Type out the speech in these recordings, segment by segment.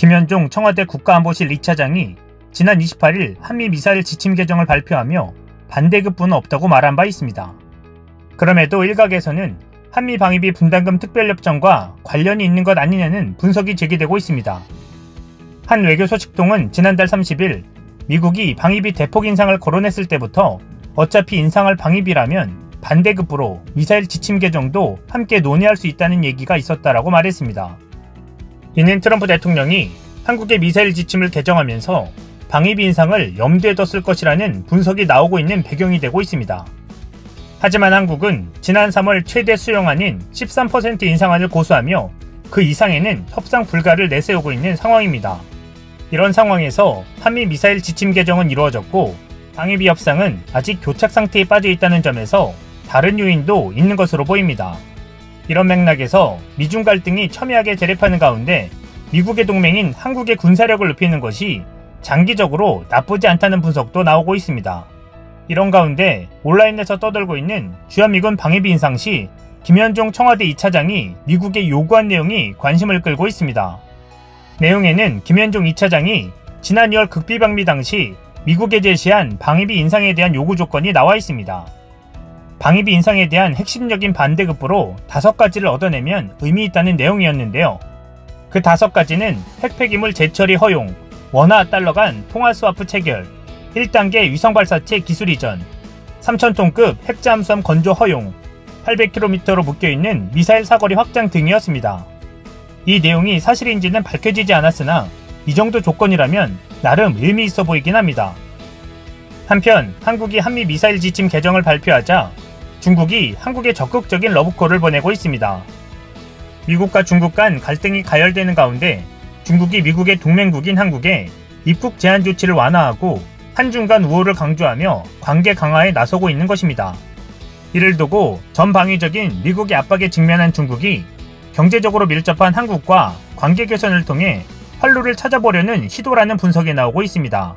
김현종 청와대 국가안보실 2차장이 지난 28일 한미미사일 지침 개정을 발표하며 반대급부는 없다고 말한 바 있습니다. 그럼에도 일각에서는 한미방위비 분담금 특별협정과 관련이 있는 것 아니냐는 분석이 제기되고 있습니다. 한 외교소식통은 지난달 30일 미국이 방위비 대폭 인상을 거론했을 때부터 어차피 인상할 방위비라면 반대급부로 미사일 지침 개정도 함께 논의할 수 있다는 얘기가 있었다라고 말했습니다. 이는 트럼프 대통령이 한국의 미사일 지침을 개정하면서 방위비 인상을 염두에 뒀을 것이라는 분석이 나오고 있는 배경이 되고 있습니다. 하지만 한국은 지난 3월 최대 수용안인 13% 인상안을 고수하며 그 이상에는 협상 불가를 내세우고 있는 상황입니다. 이런 상황에서 한미 미사일 지침 개정은 이루어졌고 방위비 협상은 아직 교착 상태에 빠져 있다는 점에서 다른 요인도 있는 것으로 보입니다. 이런 맥락에서 미중 갈등이 첨예하게 대립하는 가운데 미국의 동맹인 한국의 군사력을 높이는 것이 장기적으로 나쁘지 않다는 분석도 나오고 있습니다. 이런 가운데 온라인에서 떠돌고 있는 주한미군 방위비 인상 시 김현종 청와대 2차장이 미국에 요구한 내용이 관심을 끌고 있습니다. 내용에는 김현종 2차장이 지난 2월 극비방미 당시 미국에 제시한 방위비 인상에 대한 요구 조건이 나와 있습니다. 방위비 인상에 대한 핵심적인 반대급부로 5가지를 얻어내면 의미 있다는 내용이었는데요. 그 5가지는 핵폐기물 재처리 허용, 원화 달러 간 통화 스와프 체결, 1단계 위성발사체 기술 이전, 3,000톤급 핵잠수함 건조 허용, 800km로 묶여있는 미사일 사거리 확장 등이었습니다. 이 내용이 사실인지는 밝혀지지 않았으나 이 정도 조건이라면 나름 의미 있어 보이긴 합니다. 한편 한국이 한미 미사일 지침 개정을 발표하자 중국이 한국에 적극적인 러브콜을 보내고 있습니다. 미국과 중국 간 갈등이 가열되는 가운데 중국이 미국의 동맹국인 한국에 입국 제한 조치를 완화하고 한중 간 우호를 강조하며 관계 강화에 나서고 있는 것입니다. 이를 두고 전방위적인 미국의 압박에 직면한 중국이 경제적으로 밀접한 한국과 관계 개선을 통해 활로를 찾아보려는 시도라는 분석이 나오고 있습니다.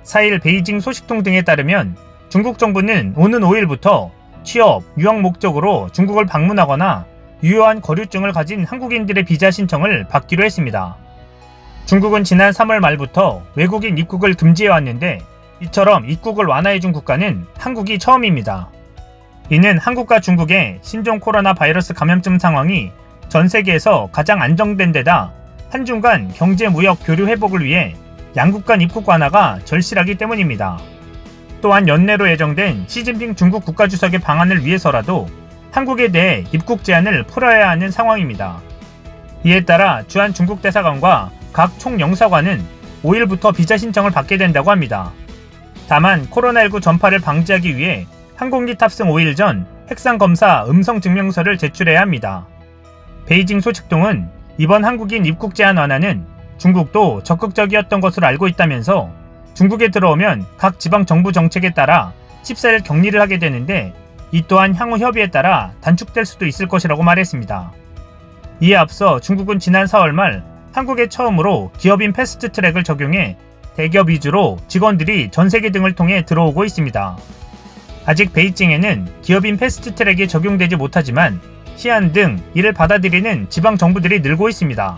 4일 베이징 소식통 등에 따르면 중국 정부는 오는 5일부터 취업, 유학 목적으로 중국을 방문하거나 유효한 거류증을 가진 한국인들의 비자 신청을 받기로 했습니다. 중국은 지난 3월 말부터 외국인 입국을 금지해왔는데 이처럼 입국을 완화해준 국가는 한국이 처음입니다. 이는 한국과 중국의 신종 코로나 바이러스 감염증 상황이 전 세계에서 가장 안정된 데다 한중 간 경제 무역 교류 회복을 위해 양국 간 입국 완화가 절실하기 때문입니다. 또한 연내로 예정된 시진핑 중국 국가주석의 방한을 위해서라도 한국에 대해 입국 제한을 풀어야 하는 상황입니다. 이에 따라 주한 중국 대사관과 각 총영사관은 5일부터 비자 신청을 받게 된다고 합니다. 다만 코로나19 전파를 방지하기 위해 항공기 탑승 5일 전 핵상검사 음성증명서를 제출해야 합니다. 베이징 소식통은 이번 한국인 입국 제한 완화는 중국도 적극적이었던 것으로 알고 있다면서 중국에 들어오면 각 지방 정부 정책에 따라 14일 격리를 하게 되는데 이 또한 향후 협의에 따라 단축될 수도 있을 것이라고 말했습니다. 이에 앞서 중국은 지난 4월 말 한국에 처음으로 기업인 패스트트랙을 적용해 대기업 위주로 직원들이 전세계 등을 통해 들어오고 있습니다. 아직 베이징에는 기업인 패스트트랙이 적용되지 못하지만 시안 등 이를 받아들이는 지방 정부들이 늘고 있습니다.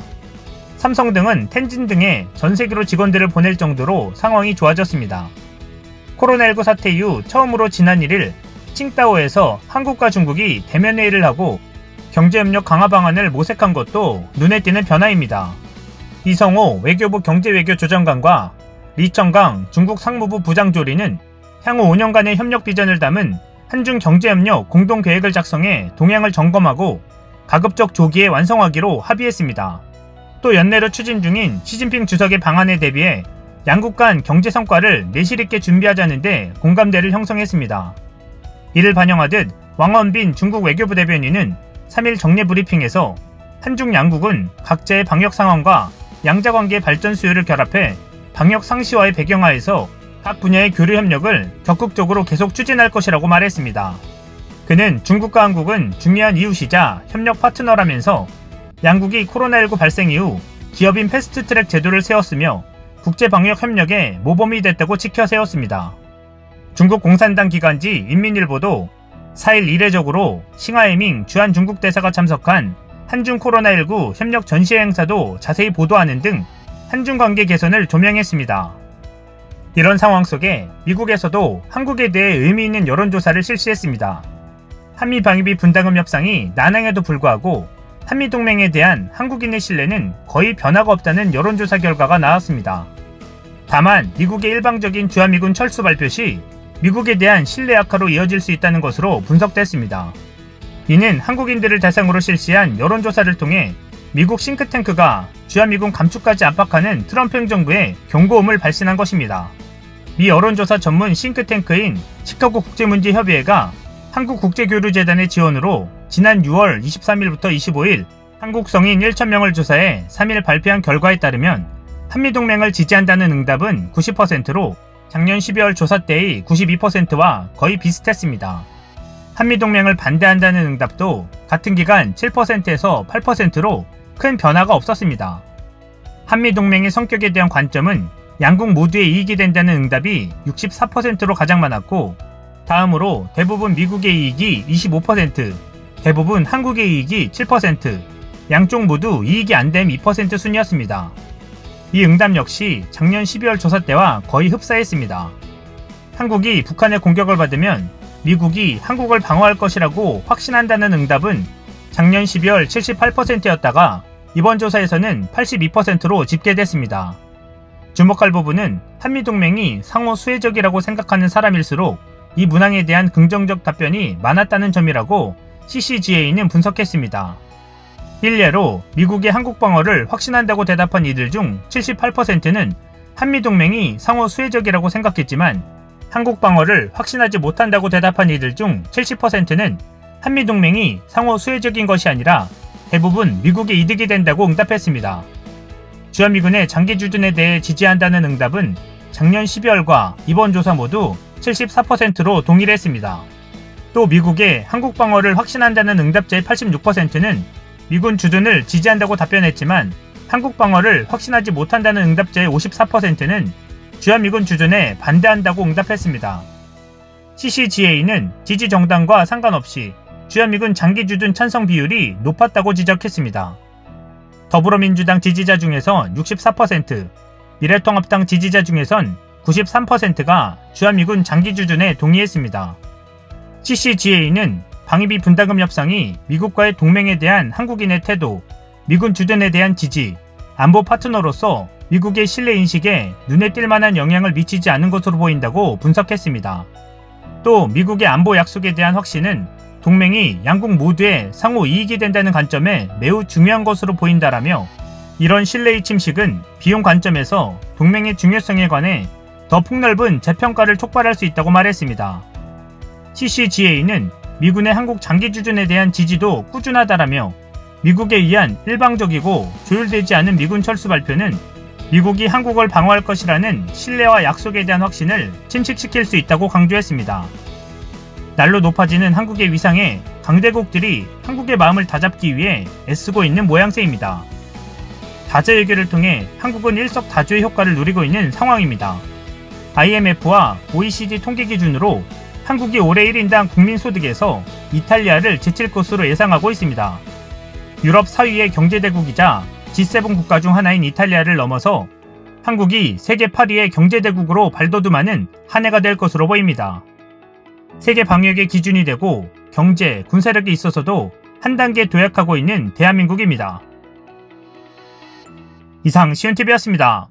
삼성 등은 텐진 등에 전세계로 직원들을 보낼 정도로 상황이 좋아졌습니다. 코로나19 사태 이후 처음으로 지난 1일 칭다오에서 한국과 중국이 대면회의를 하고 경제협력 강화 방안을 모색한 것도 눈에 띄는 변화입니다. 이성호 외교부 경제외교조정관과 리청강 중국 상무부 부장조리는 향후 5년간의 협력 비전을 담은 한중 경제협력 공동계획을 작성해 동향을 점검하고 가급적 조기에 완성하기로 합의했습니다. 또 연내로 추진 중인 시진핑 주석의 방안에 대비해 양국 간 경제 성과를 내실 있게 준비하자는데 공감대를 형성했습니다. 이를 반영하듯 왕원빈 중국 외교부 대변인은 3일 정례 브리핑에서 한중 양국은 각자의 방역 상황과 양자관계 발전 수요를 결합해 방역 상시화의 배경하에서 각 분야의 교류 협력을 적극적으로 계속 추진할 것이라고 말했습니다. 그는 중국과 한국은 중요한 이웃이자 협력 파트너라면서 양국이 코로나19 발생 이후 기업인 패스트트랙 제도를 세웠으며 국제방역 협력의 모범이 됐다고 치켜 세웠습니다. 중국 공산당 기관지 인민일보도 4일 이례적으로 싱하이밍 주한 중국 대사가 참석한 한중 코로나19 협력 전시회 행사도 자세히 보도하는 등 한중 관계 개선을 조명했습니다. 이런 상황 속에 미국에서도 한국에 대해 의미 있는 여론조사를 실시했습니다. 한미 방위비 분담금 협상이 난항에도 불구하고 한미동맹에 대한 한국인의 신뢰는 거의 변화가 없다는 여론조사 결과가 나왔습니다. 다만 미국의 일방적인 주한미군 철수 발표 시 미국에 대한 신뢰 악화로 이어질 수 있다는 것으로 분석됐습니다. 이는 한국인들을 대상으로 실시한 여론조사를 통해 미국 싱크탱크가 주한미군 감축까지 압박하는 트럼프 행정부에 경고음을 발신한 것입니다. 미 여론조사 전문 싱크탱크인 시카고 국제문제협의회가 한국국제교류재단의 지원으로 지난 6월 23일부터 25일 한국 성인 1,000명을 조사해 3일 발표한 결과에 따르면 한미동맹을 지지한다는 응답은 90%로 작년 12월 조사 때의 92%와 거의 비슷했습니다. 한미동맹을 반대한다는 응답도 같은 기간 7%에서 8%로 큰 변화가 없었습니다. 한미동맹의 성격에 대한 관점은 양국 모두의 이익이 된다는 응답이 64%로 가장 많았고, 다음으로 대부분 미국의 이익이 25%, 대부분 한국의 이익이 7%, 양쪽 모두 이익이 안됨 2% 순이었습니다. 이 응답 역시 작년 12월 조사 때와 거의 흡사했습니다. 한국이 북한의 공격을 받으면 미국이 한국을 방어할 것이라고 확신한다는 응답은 작년 12월 78%였다가 이번 조사에서는 82%로 집계됐습니다. 주목할 부분은 한미동맹이 상호 수혜적이라고 생각하는 사람일수록 이 문항에 대한 긍정적 답변이 많았다는 점이라고 CCGA는 분석했습니다. 일례로 미국의 한국 방어를 확신한다고 대답한 이들 중 78%는 한미동맹이 상호 수혜적이라고 생각했지만, 한국 방어를 확신하지 못한다고 대답한 이들 중 70%는 한미동맹이 상호 수혜적인 것이 아니라 대부분 미국의 이득이 된다고 응답했습니다. 주한미군의 장기 주둔에 대해 지지한다는 응답은 작년 12월과 이번 조사 모두 74%로 동일했습니다. 또 미국의 한국 방어를 확신한다는 응답자의 86%는 미군 주둔을 지지한다고 답변했지만, 한국 방어를 확신하지 못한다는 응답자의 54%는 주한미군 주둔에 반대한다고 응답했습니다. CCGA는 지지 정당과 상관없이 주한미군 장기 주둔 찬성 비율이 높았다고 지적했습니다. 더불어민주당 지지자 중에선 64%, 미래통합당 지지자 중에선 93%가 주한미군 장기 주둔에 동의했습니다. CCGA는 방위비 분담금 협상이 미국과의 동맹에 대한 한국인의 태도, 미군 주둔에 대한 지지, 안보 파트너로서 미국의 신뢰인식에 눈에 띌 만한 영향을 미치지 않은 것으로 보인다고 분석했습니다. 또 미국의 안보 약속에 대한 확신은 동맹이 양국 모두의 상호 이익이 된다는 관점에 매우 중요한 것으로 보인다라며, 이런 신뢰의 침식은 비용 관점에서 동맹의 중요성에 관해 더 폭넓은 재평가를 촉발할 수 있다고 말했습니다. CCGA는 미군의 한국 장기 주둔에 대한 지지도 꾸준하다라며, 미국에 의한 일방적이고 조율되지 않은 미군 철수 발표는 미국이 한국을 방어할 것이라는 신뢰와 약속에 대한 확신을 침식시킬 수 있다고 강조했습니다. 날로 높아지는 한국의 위상에 강대국들이 한국의 마음을 다잡기 위해 애쓰고 있는 모양새입니다. 다자외교를 통해 한국은 일석다조의 효과를 누리고 있는 상황입니다. IMF와 OECD 통계 기준으로 한국이 올해 1인당 국민소득에서 이탈리아를 제칠 것으로 예상하고 있습니다. 유럽 4위의 경제대국이자 G7 국가 중 하나인 이탈리아를 넘어서 한국이 세계 8위의 경제대국으로 발돋움하는 한 해가 될 것으로 보입니다. 세계 방역의 기준이 되고 경제, 군사력에 있어서도 한 단계 도약하고 있는 대한민국입니다. 이상 시온TV였습니다.